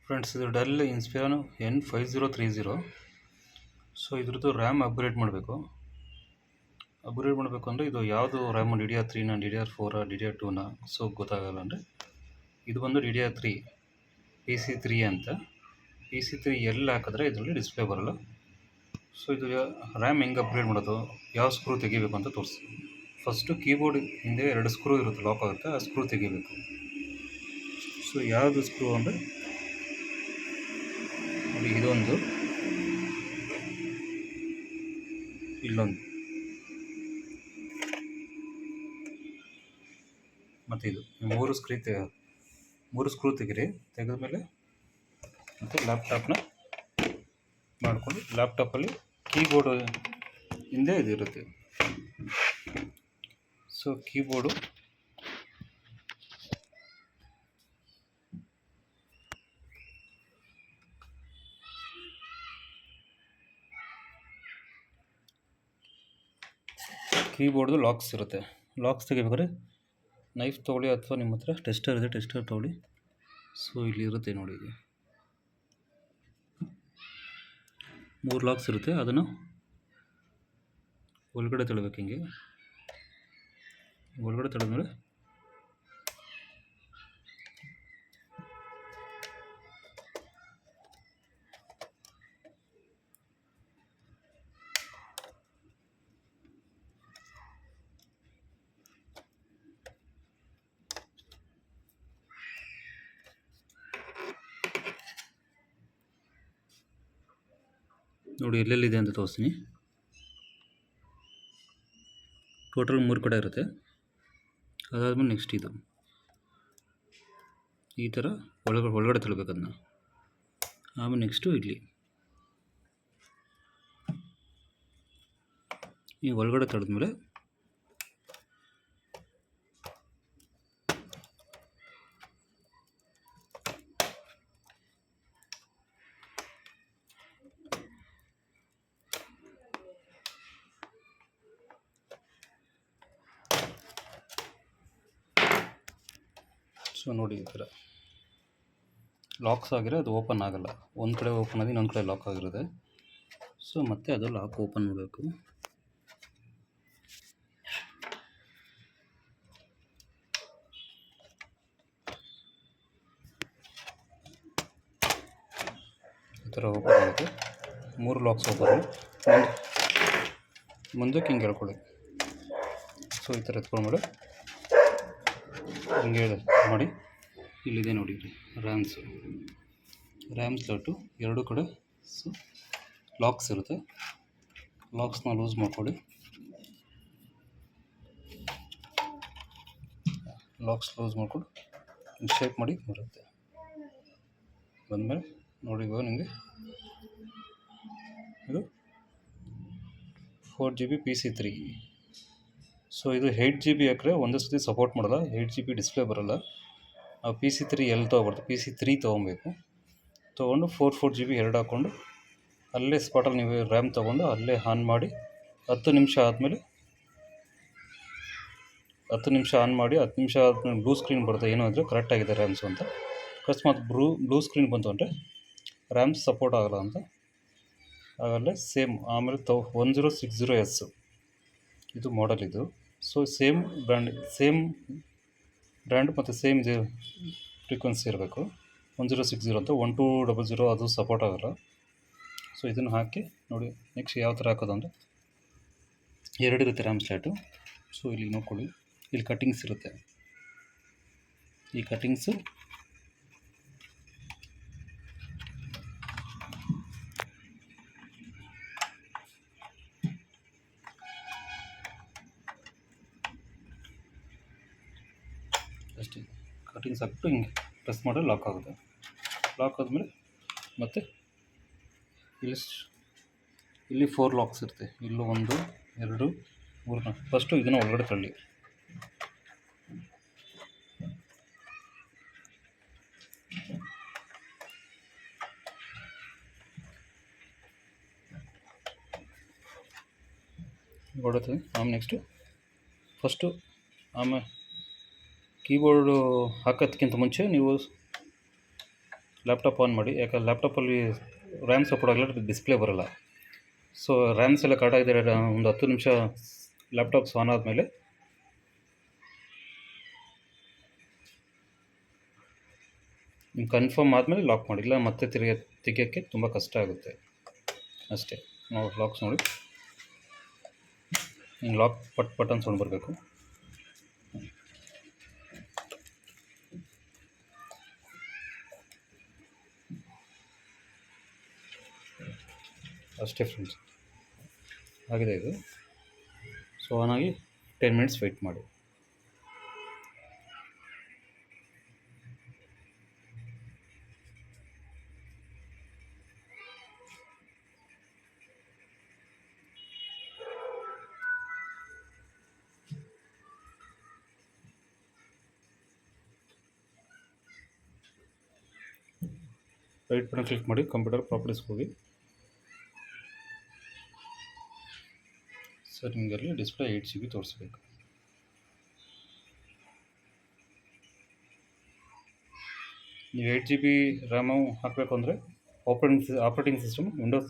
Friends, ಇದು del ಇನ್ಸ್ಪಿರಾನೋ N5030. So ಇದ್ರದ್ದು RAM upgrade ಮಾಡಬೇಕು ಅಂದರೆ ಇದು ಯಾವುದು ರ್ಯಾಮ್ DDR3ನ DDR4 DDR2ನ ಸೊ ಗೊತ್ತಾಗಲ್ಲ. ಅಂದರೆ ಇದು ಬಂದು DDR3 PC3 ಅಂತ. PC3 ಎಲ್ಲಿ ಹಾಕಿದ್ರೆ ಇದರಲ್ಲಿ ಡಿಸ್ಪ್ಲೇ ಬರೋಲ್ಲ. ಸೊ ಇದು ರ್ಯಾಮ್ ಹೆಂಗೆ ಅಪ್ಗ್ರೇಡ್ ಮಾಡೋದು, ಯಾವ ಸ್ಕ್ರೂ ತೆಗಿಬೇಕು ಅಂತ ತೋರಿಸಿ. ಫಸ್ಟು ಕೀಬೋರ್ಡ್ ಹಿಂದೆ 2 ಸ್ಕ್ರೂ ಇರುತ್ತೆ, ಲಾಕ್ ಆಗುತ್ತೆ, ಆ ಸ್ಕ್ರೂ ತೆಗಿಬೇಕು. ಸೊ ಯಾವುದು ಸ್ಕ್ರೂ ಅಂದರೆ ನೋಡಿ, ಇದೊಂದು, ಇಲ್ಲೊಂದು, ಮತ್ತು ಇದು ಮೂರು ಸ್ಕ್ರೂ ತೆಗಿರಿ. ತೆಗೆದ್ಮೇಲೆ ಮತ್ತು ಲ್ಯಾಪ್ಟಾಪ್ನ ಮಾಡಿಕೊಂಡು ಲ್ಯಾಪ್ಟಾಪಲ್ಲಿ ಕೀಬೋರ್ಡು ಹಿಂದೆ ಇದಿರುತ್ತೆ. ಸೊ ಕೀಬೋರ್ಡು ಕೀಬೋರ್ಡ್ದು ಲಾಕ್ಸ್ ಇರುತ್ತೆ. ಲಾಕ್ಸ್ ತೆಗಿಬೇಕಾದ್ರೆ ನೈಫ್ ತೊಗೊಳ್ಳಿ, ಅಥವಾ ನಿಮ್ಮ ಹತ್ರ ಟೆಸ್ಟರ್ ಇದೆ, ಟೆಸ್ಟರ್ ತೊಗೊಳ್ಳಿ. ಸೊ ಇಲ್ಲಿ ಇರುತ್ತೆ ನೋಡಿ, ಇದು 3 ಲಾಕ್ಸ್ ಇರುತ್ತೆ. ಅದನ್ನು ಒಳಗಡೆ ತಳ್ಳಬೇಕು. ಹಿಂಗೆ ಒಳಗಡೆ ತಳೆದ್ಮೇಲೆ ನೋಡಿ ಎಲ್ಲೆಲ್ಲಿದೆ ಅಂತ ತೋರಿಸ್ತೀನಿ. ಟೋಟಲ್ 3 ಕಡೆ ಇರುತ್ತೆ. ಅದಾದಮೇಲೆ ನೆಕ್ಸ್ಟ್ ಇದು ಈ ಥರ ಒಳಗಡೆ ತಳ್ಳಬೇಕು ಅದನ್ನ. ಆಮೇಲೆ ನೆಕ್ಸ್ಟು ಇಲ್ಲಿ ಈ ಒಳಗಡೆ ತಳೆದ್ಮೇಲೆ ಸೊ ನೋಡಿ, ಈ ಥರ ಲಾಕ್ಸ್ ಆಗಿರೋ ಅದು ಓಪನ್ ಆಗಲ್ಲ. ಒಂದು ಕಡೆ ಓಪನ್ ಆಗಿ ಇನ್ನೊಂದು ಕಡೆ ಲಾಕ್ ಆಗಿರುತ್ತೆ. ಸೊ ಮತ್ತೆ ಅದು ಲಾಕ್ ಓಪನ್ ಮಾಡಬೇಕು. ಈ ಥರ ಓಪನ್ ಆಗುತ್ತೆ. 3 ಲಾಕ್ಸ್ ಓಪನ್. ಮುಂದಕ್ಕೆ ಹಿಂಗೆ ಹೇಳ್ಕೊಳ್ಳಿ. ಸೊ ಈ ಥರ ಎತ್ಕೊಂಡ್ಮೇಲೆ ಹಿಂಗೆ ಮಾಡಿ, ಇಲ್ಲಿದೆ ನೋಡಿ, ಇಲ್ಲಿ ರ್ಯಾಮ್ ಸ್ಲಾಟು 2 ಕಡೆ. ಸೊ ಲಾಕ್ಸ್ ಇರುತ್ತೆ. ಲಾಕ್ಸ್ನ ಲೂಸ್ ಮಾಡ್ಕೊಳ್ಳಿ. ಲಾಕ್ಸ್ ಲೂಸ್ ಮಾಡ್ಕೊಂಡು ಶೇಪ್ ಮಾಡಿ ಬರುತ್ತೆ. ಬಂದಮೇಲೆ ನೋಡಿ, ಇವಾಗ ನಿಮಗೆ ಇದು 4GB PC3. ಸೊ ಇದು 8GB ಹಾಕ್ರೆ ಒಂದೇ ಸತಿ ಸಪೋರ್ಟ್ ಮಾಡಲ್ಲ. 8GB ಡಿಸ್ಪ್ಲೇ ಬರೋಲ್ಲ. PC3 ಎಲ್ಲಿ ತೊಗೊಬಾರ್ದು, PC3 ತೊಗೊಬೇಕು. ತೊಗೊಂಡು 4GB 2 ಹಾಕ್ಕೊಂಡು ಅಲ್ಲೇ ಸ್ಪಾಟಲ್ಲಿ ನೀವು ರ್ಯಾಮ್ ತೊಗೊಂಡು ಅಲ್ಲೇ ಆನ್ ಮಾಡಿ 10 ನಿಮಿಷ ಆದಮೇಲೆ 10 ನಿಮಿಷ ಆದಮೇಲೆ ಬ್ಲೂ ಸ್ಕ್ರೀನ್ ಬರುತ್ತೆ. ಏನು ಅಂದರೆ ಕರೆಕ್ಟಾಗಿದೆ ರ್ಯಾಮ್ಸು ಅಂತ. ಅಕಸ್ಮಾತ್ ಬ್ಲೂ ಸ್ಕ್ರೀನ್ ಬಂತು ಅಂದರೆ ರ್ಯಾಮ್ಸ್ ಸಪೋರ್ಟ್ ಆಗಲ್ಲ ಅಂತ. ಆಗಲ್ಲೇ ಸೇಮ್. ಆಮೇಲೆ 1060S ಇದು ಮಾಡೆಲ್ ಇದು. ಸೊ ಸೇಮ್ ಬ್ರ್ಯಾಂಡ್ ಮತ್ತು ಸೇಮ್ ಇದು ಫ್ರೀಕ್ವೆನ್ಸಿ ಇರಬೇಕು. 1060 ಅಂತ. 1200 ಅದು ಸಪೋರ್ಟ್ ಆಗೋಲ್ಲ. ಸೊ ಇದನ್ನು ಹಾಕಿ ನೋಡಿ. ನೆಕ್ಸ್ಟ್ ಯಾವ ಥರ ಹಾಕೋದು ಅಂದರೆ 2 ಇರುತ್ತೆ ರ್ಯಾಮ್ ಸ್ಲಾಟು. ಸೊ ಇಲ್ಲಿ ನೋಡ್ಕೊಳ್ಳಿ, ಇಲ್ಲಿ ಕಟ್ಟಿಂಗ್ಸ್ ಇರುತ್ತೆ. ಈ ಕಟ್ಟಿಂಗ್ಸು ಅಷ್ಟೇ. ಕಟ್ಟಿಂಗ್ಸ್ ಹಾಕ್ಬಿಟ್ಟು ಹಿಂಗೆ ಪ್ರೆಸ್ ಮಾಡಿದ್ರೆ ಲಾಕ್ ಆಗುತ್ತೆ. ಲಾಕ್ ಆದಮೇಲೆ ಮತ್ತೆ ಇಲ್ಲಿ 4 ಲಾಕ್ಸ್ ಇರುತ್ತೆ. ಇಲ್ಲೂ 1 2 3 4. ಫಸ್ಟು ಇದನ್ನು ಒಳಗಡೆ ತಳ್ಳಿ. ಹೊಡುತ್ತೆ. ಆಮೇಲೆ ನೆಕ್ಸ್ಟು ಫಸ್ಟು ಆಮೇಲೆ ಕೀಬೋರ್ಡು ಹಾಕೋದಕ್ಕಿಂತ ಮುಂಚೆ ನೀವು ಲ್ಯಾಪ್ಟಾಪ್ ಆನ್ ಮಾಡಿ. ಯಾಕಂದ್ರೆ ಲ್ಯಾಪ್ಟಾಪಲ್ಲಿ ರ್ಯಾಮ್ ಸಪೋರ್ಟ್ ಆಗಲ್ಲ, ಡಿಸ್ಪ್ಲೇ ಬರೋಲ್ಲ. ಸೊ ರ್ಯಾಮ್ಸ್ ಎಲ್ಲ ಕಟ್ ಆಗಿದ್ರೆ ಒಂದು 10 ನಿಮಿಷ ಲ್ಯಾಪ್ಟಾಪ್ಸ್ ಆನ್ ಆದಮೇಲೆ ನೀವು ಕನ್ಫರ್ಮ್ ಆದಮೇಲೆ ಲಾಕ್ ಮಾಡಿ. ಇಲ್ಲ ಮತ್ತೆ ತೆಗಿಯೋಕ್ಕೆ ತುಂಬ ಕಷ್ಟ ಆಗುತ್ತೆ ಅಷ್ಟೇ. ನಾವು ಲಾಕ್ಸ್ ನೋಡಿ, ಹಿಂಗೆ ಲಾಕ್ ಬಟನ್ ಸೌಂಡ್ ಬರಬೇಕು. ಅಷ್ಟೇ ಫ್ರೆಂಡ್ಸ್, ಆಗಿದೆ ಇದು. ಸೊ ಆನಾಗಿ 10 ಮಿನಿಟ್ಸ್ ವೆಯ್ಟ್ ಮಾಡಿ. ರೈಟ್ ಬಟನ್ ಕ್ಲಿಕ್ ಮಾಡಿ, ಕಂಪ್ಯೂಟರ್ ಪ್ರಾಪರ್ಟೀಸ್ಗೆ ಹೋಗಿ. ಸರ್ ನಿಮಗಲ್ಲಿ ಡಿಸ್ಪ್ಲೇ 8 GB ತೋರಿಸ್ಬೇಕು. ನೀವು 8 GB ರ್ಯಾಮು ಹಾಕಬೇಕು ಅಂದರೆ ಆಪ್ರೇಟಿಂಗ್ ಸಿಸ್ಟಮ್ ವಿಂಡೋಸ್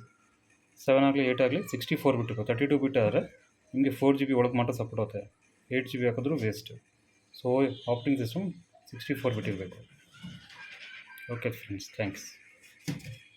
7 ಆಗಲಿ 8 ಆಗಲಿ 64 ಬಿಟ್ ಇರಬೇಕು. 32 ಬಿಟ್ ಆದರೆ ನಿಮಗೆ 4 GB ಒಳಗೆ ಮಾತ್ರ ಸಪೋರ್ಟ್ ಆಗುತ್ತೆ. 8 GB ಹಾಕಿದ್ರೂ ವೇಸ್ಟ್. ಸೊ ಆಪ್ರೇಟಿಂಗ್ ಸಿಸ್ಟಮ್ 64 ಬಿಟ್ ಇರಬೇಕು. Okay friends, thanks.